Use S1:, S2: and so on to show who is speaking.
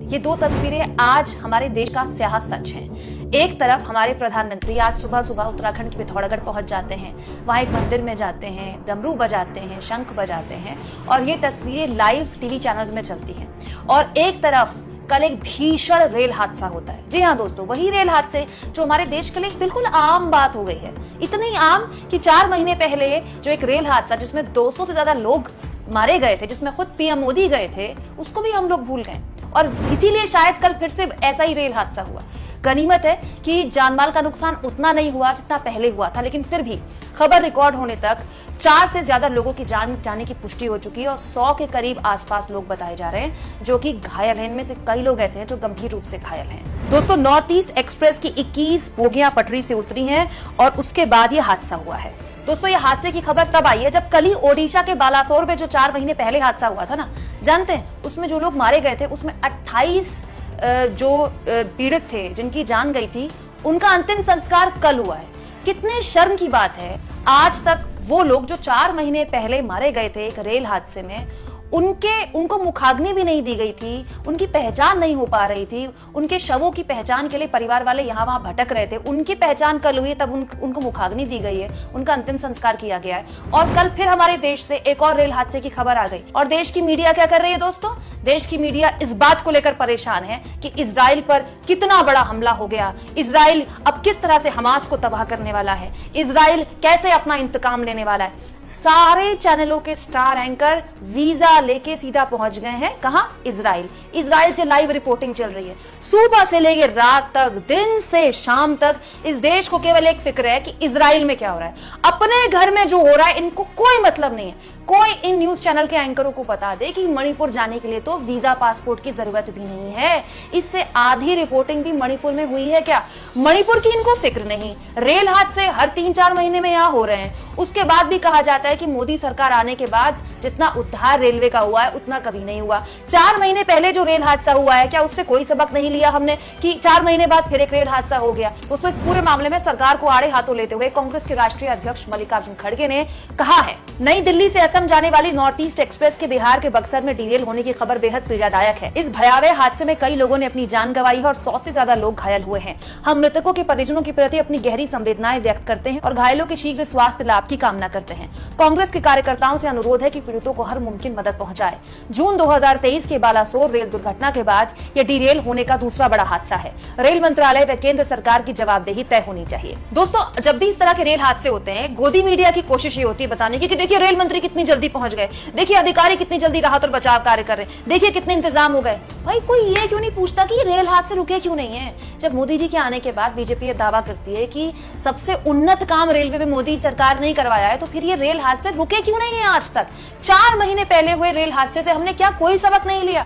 S1: ये दो तस्वीरें आज हमारे देश का स्याह सच हैं। एक तरफ हमारे प्रधानमंत्री आज सुबह सुबह उत्तराखंड के पिथौरागढ़ पहुंच जाते हैं, वहां एक मंदिर में जाते हैं, डमरू बजाते हैं, शंख बजाते हैं और ये तस्वीरें लाइव टीवी चैनल्स में चलती हैं। और एक तरफ कल एक भीषण रेल हादसा होता है। जी हाँ दोस्तों, वही रेल हादसे जो हमारे देश के लिए बिल्कुल आम बात हो गई है। इतनी आम कि 4 महीने पहले जो एक रेल हादसा जिसमें 200 से ज्यादा लोग मारे गए थे, जिसमें खुद पीएम मोदी गए थे, उसको भी हम लोग भूल गए और इसीलिए शायद कल फिर से ऐसा ही रेल हादसा हुआ। गनीमत है कि जानमाल का नुकसान उतना नहीं हुआ जितना पहले हुआ था, लेकिन फिर भी खबर रिकॉर्ड होने तक 4 से ज्यादा लोगों की जान जाने की पुष्टि हो चुकी है और 100 के करीब आसपास लोग बताए जा रहे हैं जो कि घायल हैं। इनमें से कई लोग ऐसे हैं जो गंभीर रूप से घायल हैं। दोस्तों, नॉर्थ ईस्ट एक्सप्रेस की 21 बोगियां पटरी से उतरी हैं और उसके बाद ये हादसा हुआ है। दोस्तों, ये हादसे की खबर तब आई है जब कल ही ओडिशा के बालासोर में जो 4 महीने पहले हादसा हुआ था ना, जानते हैं उसमें जो लोग मारे गए थे उसमें 28 जो पीड़ित थे, जिनकी जान गई थी, उनका अंतिम संस्कार कल हुआ है। कितने शर्म की बात है, आज तक वो लोग जो 4 महीने पहले मारे गए थे एक रेल हादसे में, उनको मुखाग्नि भी नहीं दी गई थी, उनकी पहचान नहीं हो पा रही थी, उनके शवों की पहचान के लिए परिवार वाले यहाँ वहां भटक रहे थे, उनकी पहचान कल हुई तब उनको मुखाग्नि दी गई है, उनका अंतिम संस्कार किया गया है। और कल फिर हमारे देश से एक और रेल हादसे की खबर आ गई और देश की मीडिया क्या कर रही है दोस्तों? देश की मीडिया इस बात को लेकर परेशान है कि इजराइल पर कितना बड़ा हमला हो गया, इजराइल अब किस तरह से हमास को तबाह करने वाला है, इजराइल कैसे अपना इंतकाम लेने वाला है। सारे चैनलों के स्टार एंकर वीजा लेके सीधा पहुंच गए हैं कहां? इजराइल। इजराइल से लाइव रिपोर्टिंग चल रही है। सुबह से लेकर रात तक, दिन से शाम तक इस देश को केवल एक फिक्र है कि इजराइल में क्या हो रहा है। अपने घर में जो हो रहा है इनको कोई मतलब नहीं है। कोई इन न्यूज चैनल के एंकरों को बता दे कि मणिपुर जाने के लिए तो वीजा पासपोर्ट की जरूरत भी नहीं है। इससे आधी रिपोर्टिंग भी मणिपुर में हुई है क्या? मणिपुर की इनको फिक्र नहीं। रेल हादसे हर 3-4 महीने में यहाँ हो रहे हैं। उसके बाद भी कहा जाता है कि मोदी सरकार आने के बाद जितना उद्धार रेलवे का हुआ है उतना कभी नहीं हुआ। 4 महीने पहले जो रेल हादसा हुआ है, क्या उससे कोई सबक नहीं लिया हमने कि 4 महीने बाद फिर एक रेल हादसा हो गया? दोस्तों, इस पूरे मामले में सरकार को आड़े हाथों लेते हुए कांग्रेस के राष्ट्रीय अध्यक्ष मल्लिकार्जुन खड़गे ने कहा है, नई दिल्ली से असम जाने वाली नॉर्थ ईस्ट एक्सप्रेस के बिहार के बक्सर में डीरेल होने की खबर बेहद पीड़ादायक है। इस भयावह हादसे में कई लोगों ने अपनी जान गंवाई है और 100 से ज्यादा लोग घायल हुए हैं। हम मृतकों के परिजनों के प्रति अपनी गहरी संवेदनाएं व्यक्त करते हैं और घायलों के शीघ्र स्वास्थ्य लाभ की कामना करते हैं। कांग्रेस के कार्यकर्ताओं से अनुरोध है कि पीड़ितों को हर मुमकिन मदद पहुंचाए। जून 2023 के बालासोर रेल दुर्घटना के बाद यह डीरेल होने का दूसरा बड़ा हादसा है। रेल मंत्रालय व केंद्र सरकार की जवाबदेही तय होनी चाहिए। दोस्तों, जब भी इस तरह के रेल हादसे होते हैं, गोदी मीडिया की कोशिश ये होती है बताने की कि देखिए रेल मंत्री कितनी जल्दी पहुंच गए, देखिए अधिकारी कितनी जल्दी राहत और बचाव कार्य कर रहे हैं, देखिए कितने इंतजाम हो गए। भाई, कोई ये क्यों नहीं पूछता कि रेल हादसे रुके क्यों नहीं है? जब मोदी जी के आने के बाद बीजेपी ये दावा करती है कि सबसे उन्नत काम रेलवे में मोदी सरकार ने करवाया है, तो फिर ये रेल हादसे रुके क्यों नहीं है आज तक? 4 महीने पहले हुए रेल हादसे से हमने क्या कोई सबक नहीं लिया?